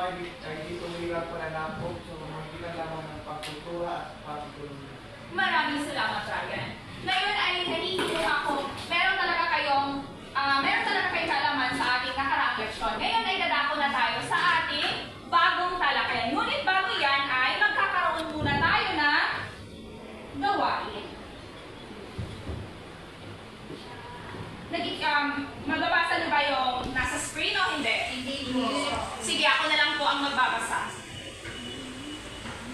ay dito bilang pananakop sa mga ginagawa ng pagkultura at pagkultura. Maraming salamat, Ryan. Ngayon ay nahihiling ako, meron talaga kayong kaalaman sa ating nakaraang leksyon. Ngayon ay dadako na tayo sa ating bagong talakayan. Ngunit bago yan ay magkakaroon muna tayo na gawain. Magbabasa niyo ba yung nasa screen o hindi? Hindi po. Sige, ako na lang po ang magbabasa.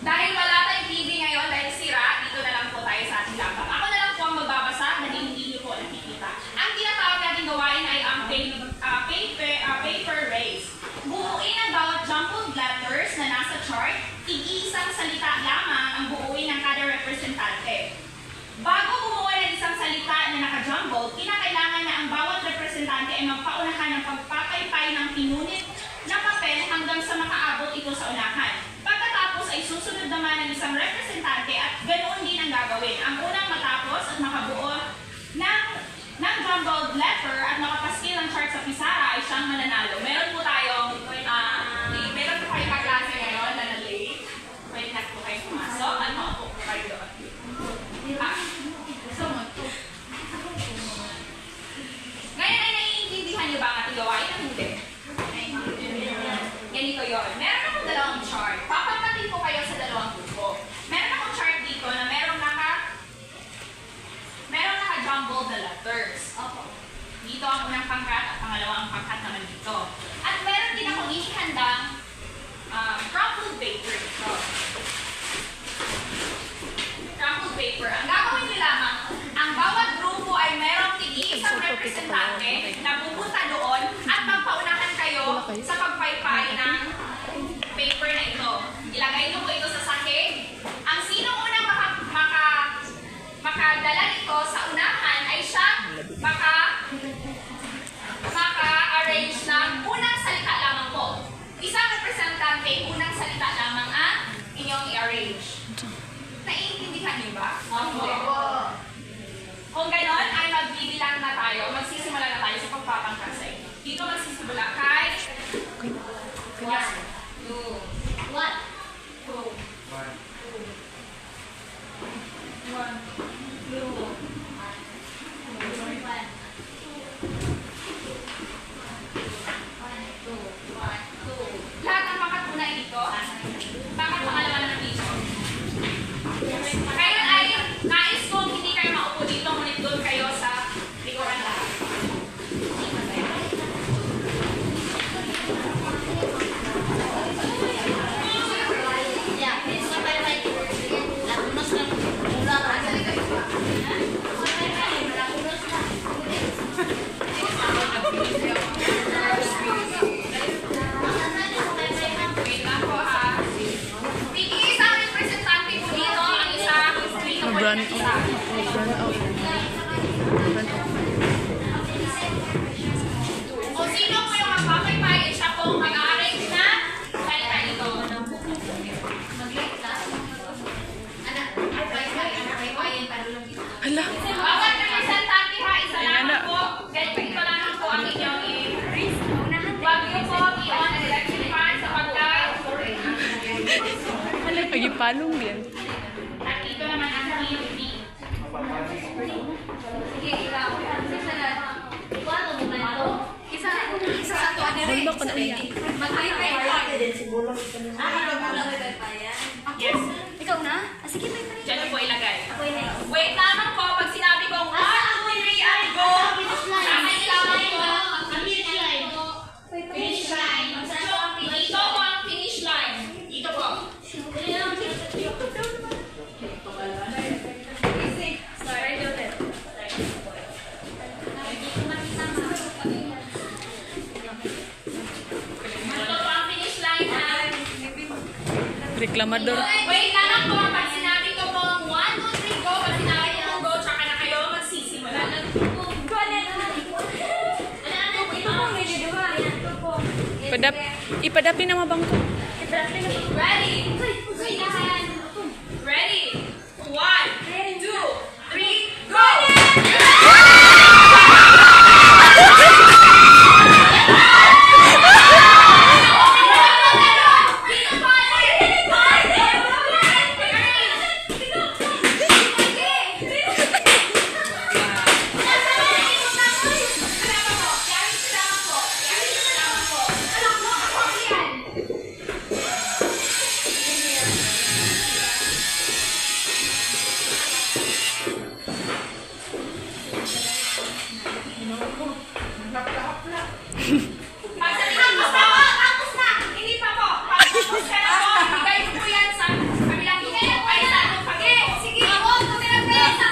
Dahil wala tayong TV ngayon, dahil sira, dito na lang po tayo sa ating laptop. Ako na lang po ang magbabasa, dahil hindi niyo po nakikita. Ang tinatawag natin gawain ay ang paper race. Buuin ang bawat jumbled letters na nasa chart, tig-isang salita lamang ang buuin ng kada representante. Bago bumuo ng isang salita na naka-jumbled, kinakailangan na ang bawat representante ay magpaunahan ng pagpapaypay ng pinunit na papel hanggang sa makaabot ito sa unahan. Pagkatapos ay susunod naman ng isang representante at ganoon din ang gagawin. Ang unang matapos at makabuo ng jumbled letter at makapaskil ang chart sa pisara ay siyang mananalo. Meron po tayong kaklase ngayon na na-late. Pwede na po kayo pumasok at makaupo po kayo doon. Ngayon ay naiintindihan niyo ba ang ating gawain o hindi? Ganito yun. Meron akong dalawang chart. Papatatin ko kayo sa dalawang grupo. Meron akong chart dito na merong naka-jumbled na letters. Dito ang unang pangkat at pangalawang pangkat naman dito. At meron din akong inihandang crumpled paper dito. Crumpled paper. Ang gagawin niyo lamang, ang bawat grupo ay merong tig-iisang representante na pupunta doon at magpaunahan kayo sa pagpaypay ng paper na ito. Ilagay niyo po ito sa sahig. Ang sinong unang makadala nito sa unahan ay siya maka-arrange ng unang salita lamang po. Isang representante, unang salita lamang ang inyong i-arrange. Naiintindihan niyo ba? Kung ganon, ay magbibilang na tayo, magsisimula na tayo sa pagpapangkat sa inyo. Dito magsisimula kay 1, 2, 1, 2, 2. Lahat ng pangkat una dito, pangkat pangalawa na dito. Ngayon ay nais kong hindi kayo maupo dito, ngunit doon kayo sa likuran lahat. Run out. O sino po yung magpapaypay? Siya po mag-arrange na salita ito. Hala. Bawat representante ha, isa lamang po. Ito lamang po ang inyong huwag niyo po i-on ang election fund sapagkat Pagipalong yan. at ito naman ang PUP. Sige, ikaw. Isa sa tuwa ni Ray. Mag-paypay. Yes. Ikaw na? Sige, paypay. Diyan po ilagay. Ako yun eh. Wait lamang po pag sinabi ko 1, 2, 3, and go. Sakay lamang po. Finish line. Ito po ang finish line. Ito po. Ito po ang finish line. Reklamador. Wait lamang po pag sinabi ko po 1, 2, 3, go. Pag sinabi ko go, tsaka na kayo magsisimula. Ipadapi na mabangko. Ready? Ready? 1, 2, 3, go! Hapla-hapla. Tapos na! Hindi pa po! Pagtapos ka na po, ibigay ko po yan sa kabilang grupo. Ay, sa atong pag-grupo. Sige! Ako, tumira po yan sa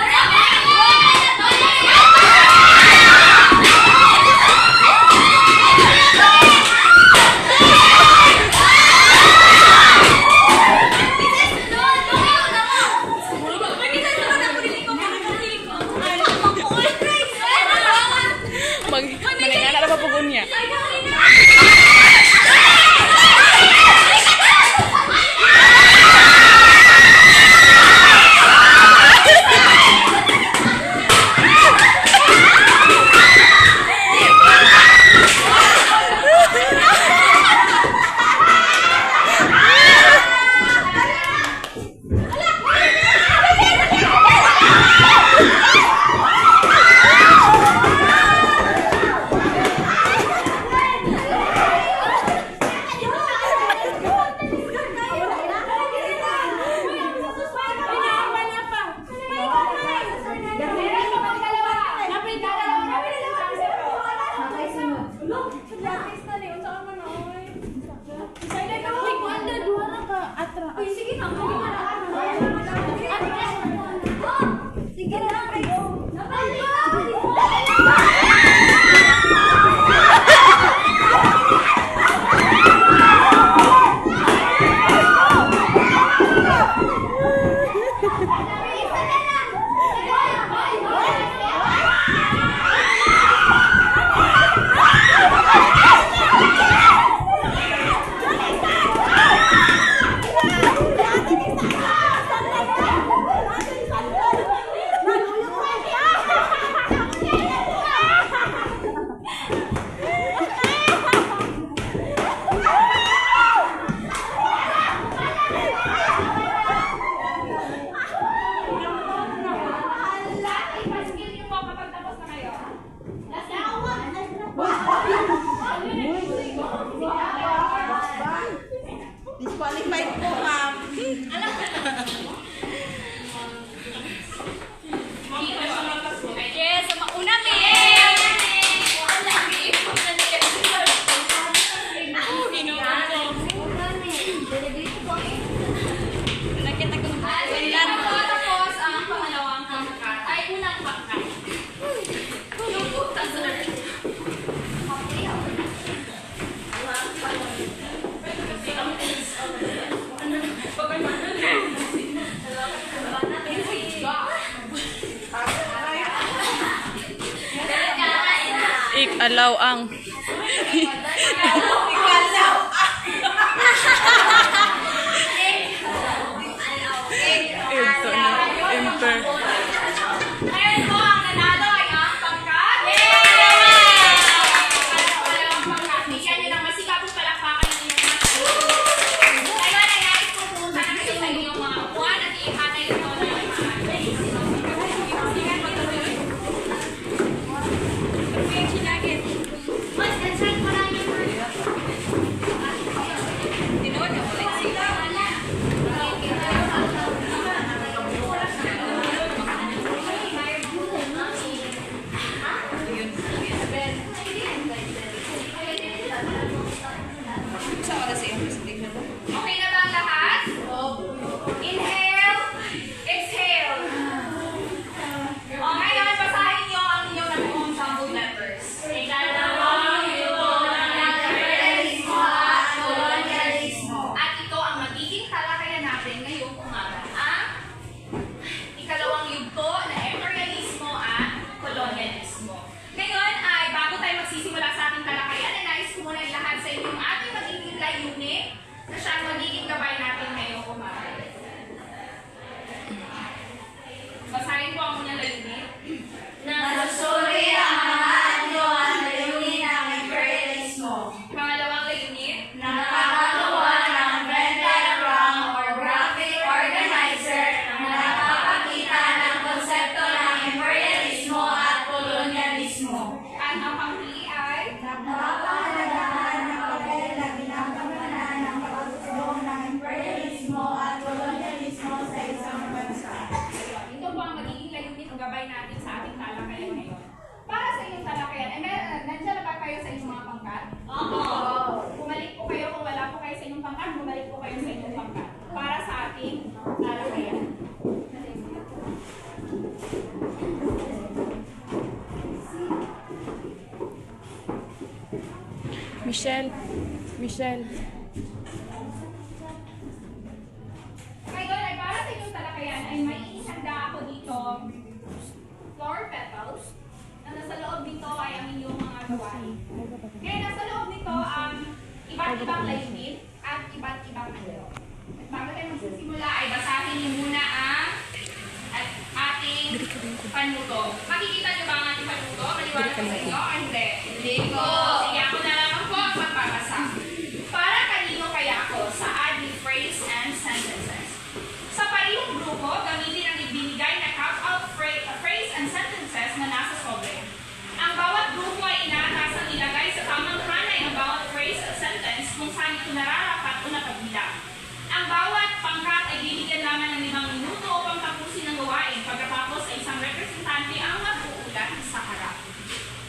Maningana na papugon niya. Disqualified po, ma'am. Yes, mauna me! Nakita ko Tapos, ang pangalawang pangkat ay unang pangkat. Yung puta, sir. Ik-alaw ang. Ito na. Enter. Ngayon po, ang nanalo ay ang pangkat. Pangalawang pangkat. Bigyan niyo ng masikapong palakpakan ng inyong mga sarili. Ngayon ay nais po punta na kayo sa inyong mga upuan at ihatay ito ng mga Mas, answer ko lang yung Michelle. Michelle. Ngayon ay para sa inyong talakayan ay may ihanda ako dito flower petals na nasa loob nito ay ang inyong mga gawain. Ngayon nasa loob nito ang iba't ibang layunin at iba't ibang anyo. At bago tayo magsisimula ay basahin niyo muna ang ating panuto. Makikita niyo ba ang ating panuto? Maliwanag ko sa inyo o hindi? Hindi ko. Sige, ako na lang po ang magbabasa. Para kanino kaya ako sa adding phrase and sentences? Sa parehong grupo, gamitin ang ibinigay na cut-out phrase and sentences na nasa sobre. Ang bawat grupo ay inaatasang ilagay sa tamang hanay ang bawat phrase at sentence kung saan ito nararapat o nakabilang. Ang bawat pangkat ay bibigyan lamang ng 5 minuto upang tapusin ang gawain. Pagkatapos ay isang representante ang mag-uulat sa harap.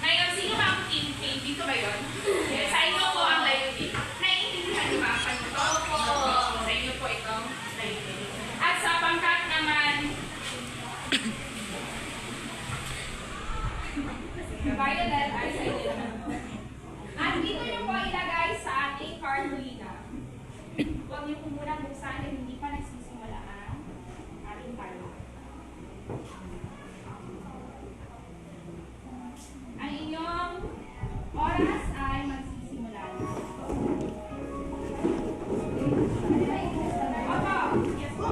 Ngayon, sino ba ang team? Dito ba yun? Yes, sa inyo po ang layunin. Naiintindihan niyo ba ang panuto? Sa inyo po itong layunin. At sa pangkat naman, Violet ay sa inyo naman. At dito niyo po ilagay sa ating cartolina. Huwag niyo po muna buksan dahil hindi pa nagsisimula ang ating cartolina. Ang inyong oras ay magsisimula na. Opo, yes po.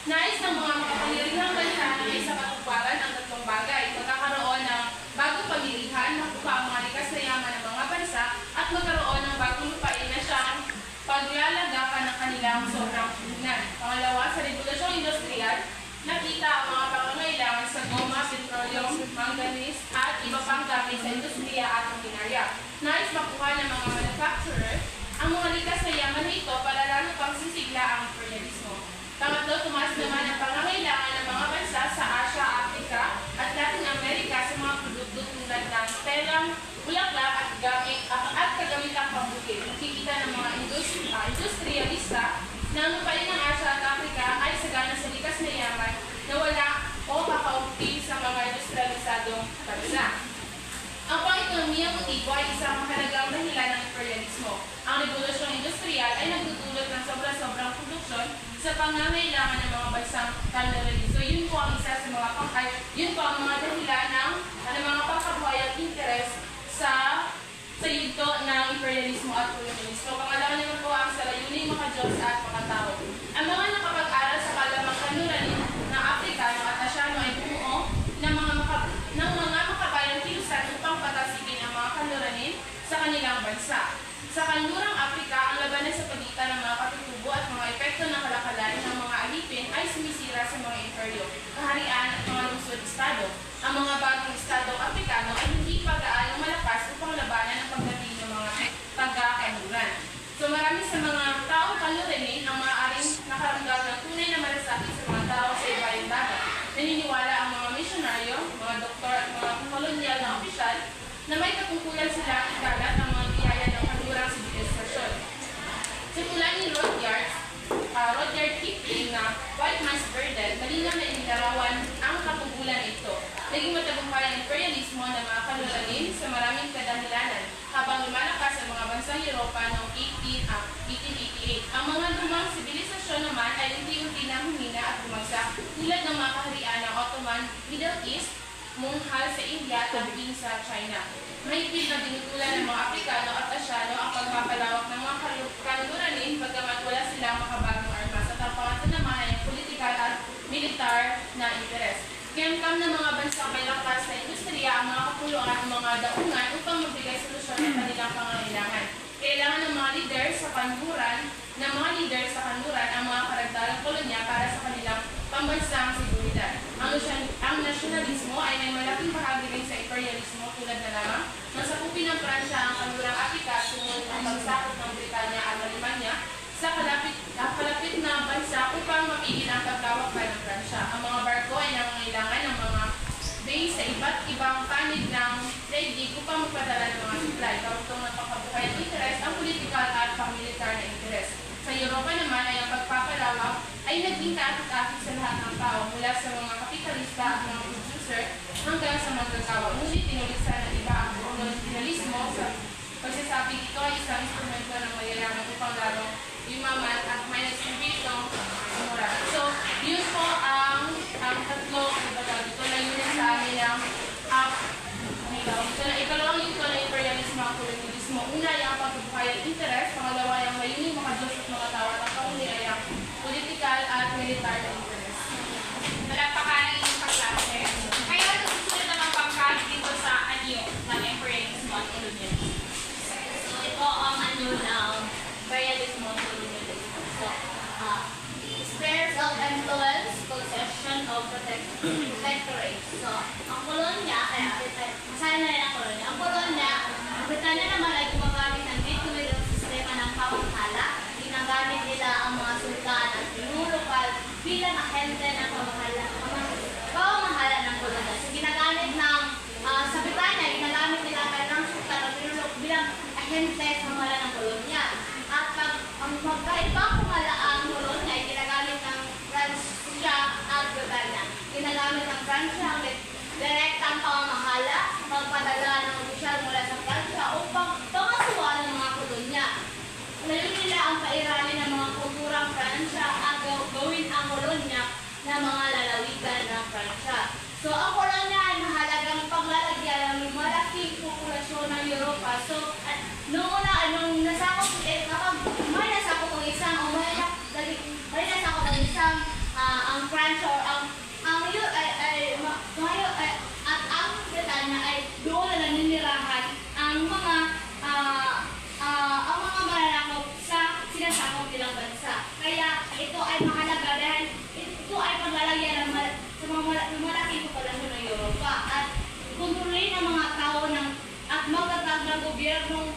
Nais ng mga makapangyarihang bansa na may sa katuparan ang tatlong bagay. Magkakaroon ng bagong pamilihan, makuha ang mga likas na yaman ng mga bansa, at magkaroon ng bagong lupain na siyang paglalagakan ng kanilang sobrang puhunan. Pangalawa, sa Revolusyong Industrial, nakita ang mga pangangailangan sa goma, petroleum, manganese, at iba pang gamit sa industriya at makinarya. Nais makuha ng mga manufacturer ang mga likas na yaman na ito para lalo pang sisigla ang imperialismo. Pangatlo, tumaas naman ang pangangailangan ng mga bansa sa Asia, Africa, at Latin America sa mga produkto tulad ng telang, bulaklak at kagamitang pambukid. Nakikita ng mga industrialista na ang lupain ng Asia at Africa ay sagana sa likas na yaman na wala o kakaunti sa mga industrialisadong bansa. Ang pang-ekonomiyang motibo ay isang mahalagang dahilan ng imperialismo. Ang Revolusyong Industrial ay nagdudulot ng sobra-sobrang produksyon sa pangangailangan ng mga bansang kanlurali. So yun po ang isa sa mga dahilan ng mga pangkabuhayang interes sa yugto ng imperialismo at kolonyalismo. Pangalawa naman po ang sa layuning makadiyos at makatao. Ang mga nakapag-aral sa kalamang kanlurali ng Afrikano at Asyano ay bumuo ng mga makabayang kilusan upang patasigin ang mga kanluranin sa kanilang bansa. Sa kanlurang Afrika, ang labanan sa pagitan ng mga katutubo at mga epekto ng kalakalan ng mga alipin ay sumisira sa mga imperyo, kaharian at mga lungsod-estado. Ang mga bagong estadong Afrikano ay hindi pa gaano malakas upang labanan ang pagdating ng mga taga-kanluran. So marami sa mga taong kanluranin ang maaaring nakaramdam ng tunay na malasakit sa mga tao sa ibayong dagat. Naniniwala ang mga misyonaryo, mga doktor at mga kolonyal na opisyal na may katungkulan sila ikalat ang mga biyaya ng kanlurang sibilisasyon. Sa tula ni Rudyard Kipling na White Man's Burden, malinaw na inilarawan ang katungkulan ito. Naging matagumpay ang imperialismo ng mga kanluranin sa maraming kadahilanan habang lumalakas ang mga bansang Europa noong 1888. Ang mga lumang sibilisasyon naman ay unti-unti na humina at bumagsak tulad ng mga kaharian ng Ottoman, Middle East, Monghal sa India at Qing sa China. Mahigpit na dinutulan ng mga Afrikano at Asyano ang pagpapalawak ng mga kanluranin bagamat wala silang makabagong armas at ang pangatlo naman ay ang politikal at militar na interes. Kiyangkam ng mga bansang may lakas na industriya ang mga kapuluan at mga daungan upang magbigay solusyon ng kanilang pangangailangan. Kailangan ng mga leader sa kanluran ang mga karagdagang kolonya para sa kanilang pambansang seguridad. Ang nasyonalismo ay may malaking bahagi rin sa imperialismo tulad na lamang nang sakupin ng Pransya ang kanlurang Afrika at sumunod ang pagsakop ng Britanya at Alemanya sa kalapit na bansa upang mapigil ang pagkawakay ng Pransya. Ang mga barko ay nangangailangan ng mga base sa iba't ibang panig ng daigdig upang magpadala ng mga supply. Karugtong ng pagkabuhay ng interes ang politikal at pamilitar na interes. Sa Europa naman ay ang pagpapalawak ay naging kaakit-akit sa lahat ng tao mula sa mga kapitalista at mga producer hanggang sa manggagawa. Ngunit tinulisan ng iba ang kolonyalismo sa pagsasabing ito ay isang instrumento ng mayayaman upang lalong yumaman at may nagsimbitong moral. So, yun po ang tatlo dito na yun sa amin ang ikalawang yugto ng imperialismo at kolonyalismo. Una ay ang pagbubuhay at interes, pangalawa ay ang layuning makadiyos at makatawa at ang kauli ay ang political at militar na interes. Malagpakan ang inyong pagklase. Kaya susunod naman pagkat dito sa anyo ng imperialismo at kolonyalismo. So, ito ang ano ng imperialismo at colonialism. So, spheres of influence, possession of protectorate. So, ang kolonya, masaya na rin ang kolonya. Ang kolonya, ang Britanya naman ay gumagamit ng dito-middle sistema ng pamamahala. Ginagamit nila ang mga sultan at pinulupal bilang ahente ng pamamahala ng kolonya. So, ginagamit ng sa Britanya, ginagamit nila ang kanilang sultan at pinulupal bilang ahente sa pamamahala ng kolonya. At ang magkaibang pamahalaang kolonya ay ginagamit ng Pransya at Britanya. Ginagamit ng Pransya ang direktang pamamahala, magpadala ng opisyal mula sa Pransya upang pangasuhan ng mga kolonya. Layunin nila ang pairalin ng mga kulturang Pransya at gawin ang kolonya na mga lalawigan ng Pransya. So, ang kolonya ay mahalagang paglalagyan ng malaking populasyon ng Europa. So, noong una, nung nasakop, kapag may nasakop ang isang, o may nasakop ang isang, ang ay mahalaga dahil ito ay paglalagyan ng sa mga malaki populasyon ng Europa at kontrolin ng mga tao ng at magtatag ng gobyernong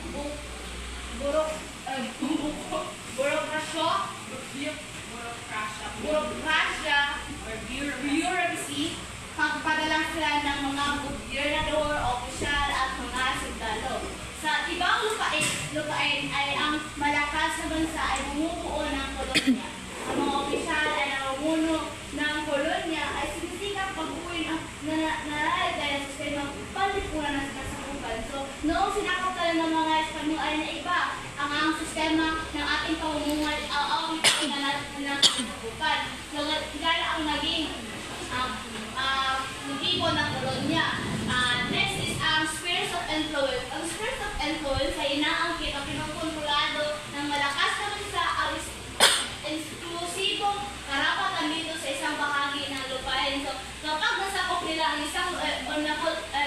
burokrasya or bureaucracy, pagpadala sila ng mga gobernador, opisyal at mga sundalo. Sa ibang lupain ay ang malakas na bansa ay bumubuo ng kolonya. Ang mga opisyal ay namumuno ng kolonya ay sinisikap pag-uwin ang naraligay ng sistema panlipunan ng kasakupan. So, noong sinakop tayo ng mga Espanyol ay naiba ang sistema ng ating pamumuhay ang ng kasakupan. So, gala ang naging motibo ng kolonya. Next is ang spheres of influence. Ang spheres of influence ay inaangkit o pinukontrolado ng malakas na bansa ang eksklusibong karapatan dito sa isang bahagi ng lupain. So, kapag nasakop nila ang isang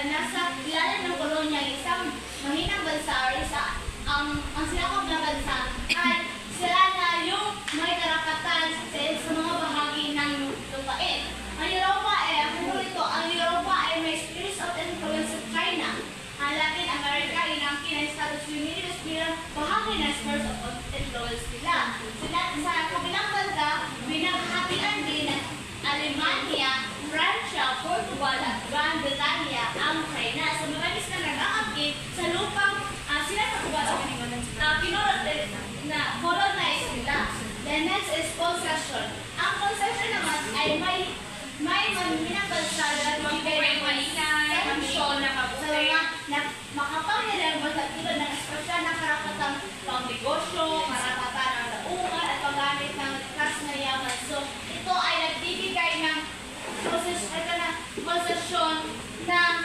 nasa ilalim ng kolonya ang isang mahinang bansa or ang sinakop na bansa ay sila na yung may karapatan sa mga bahagi ng lupain. Ang Europa ang Europa ay may spheres of influence sa China. Ang Latin America ay inangkin ng Estados Unidos bilang bahagi ng spheres of influence nila. Sa kabilang banda, binaghatian din ng Alemania, Pransya, Portugal at Grand Bretaña ang China. So, marami sila nag-aangkin sa lupang sila na colonize nila. The next is concession. Ang concession naman ay may maminang bansa na magbigay ng exemption sa mga makapangyariang bansa tulad ng espesyal na karapatang pangnegosyo, karapatan ng daungan at paggamit ng likas na yaman. So, ito ay nagbibigay ng konsesyon na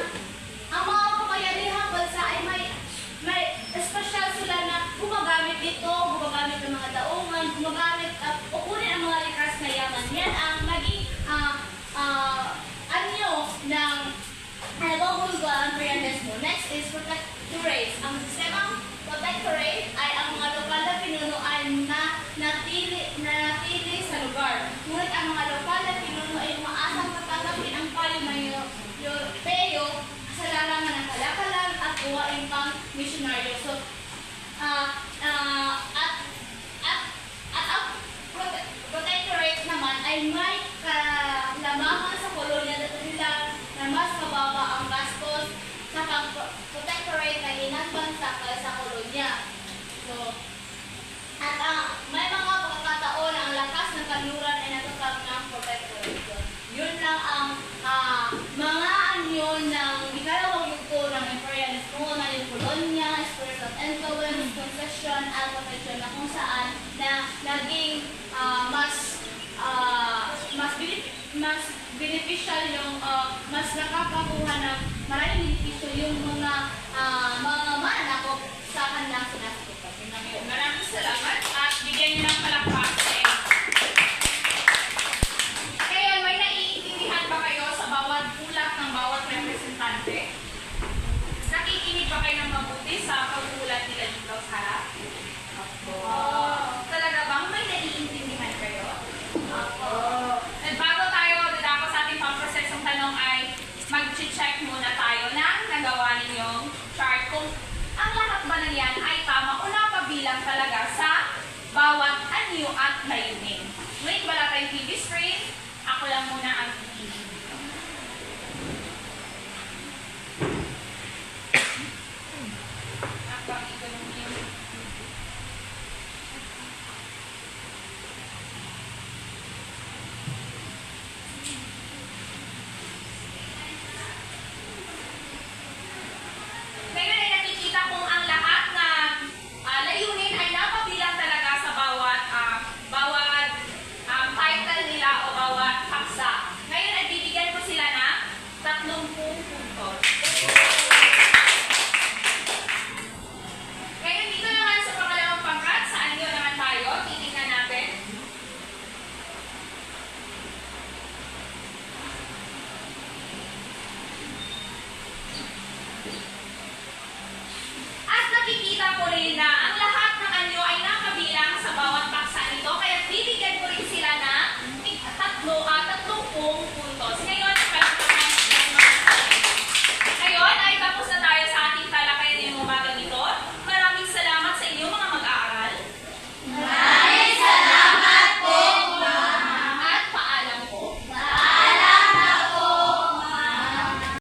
ang mga kapangyarihang bansa ay may espesyal sila na gumagamit ito, gumagamit ng mga daungan, gumagamit o kunin ang mga likas na yaman. Yan ang maging anyo ng nagugulguan imperialismo. Next is protectorate. Ang sistemang protectorate ay ang mga lokal na pinunuan na natili sa lugar. Ngunit ang mga lokal na pinuno ay umaasang tatanggapin ang payo ng Europeo sa larangan ng kalakalan at gawain pang misyonaryo. So, ang protectorate naman ay may kalamahan sa kolonya na mas mababa ang gastos sa pag-protectorate ng inang bansa kaysa sa kolonya. So, at may mga pagkakataon na ang lakas ng kanluran ay natatag ng protectorate. So, yun lang ang mga anyo ng ikalawang yugto ng imperialismo na yung kolonya, spheres of influence, concession, at protection na kung saan na naging mas beneficial yung mas nakakakuha ng maraming benepisyo yung mga mananakop sa kanilang sinasakupan. Maraming salamat at bigyan niyo ng palakpak sa iyo. Kaya may naiintindihan ba kayo sa bawat ulat ng bawat representante? Nakikinig ba kayo ng mabuti sa pag-ulat nila dito sa harap? Talaga bang may naiintindihan kayo? At bago tayo dadako sa ating pang-prosesong tanong ay mag-check muna tayo ng nagawa ninyong chart kung ang lahat ba na yan ay tama o napabilang talaga sa bawat anyo at layunin. Wait, wala tayong TV screen. Ako lang muna ang TV.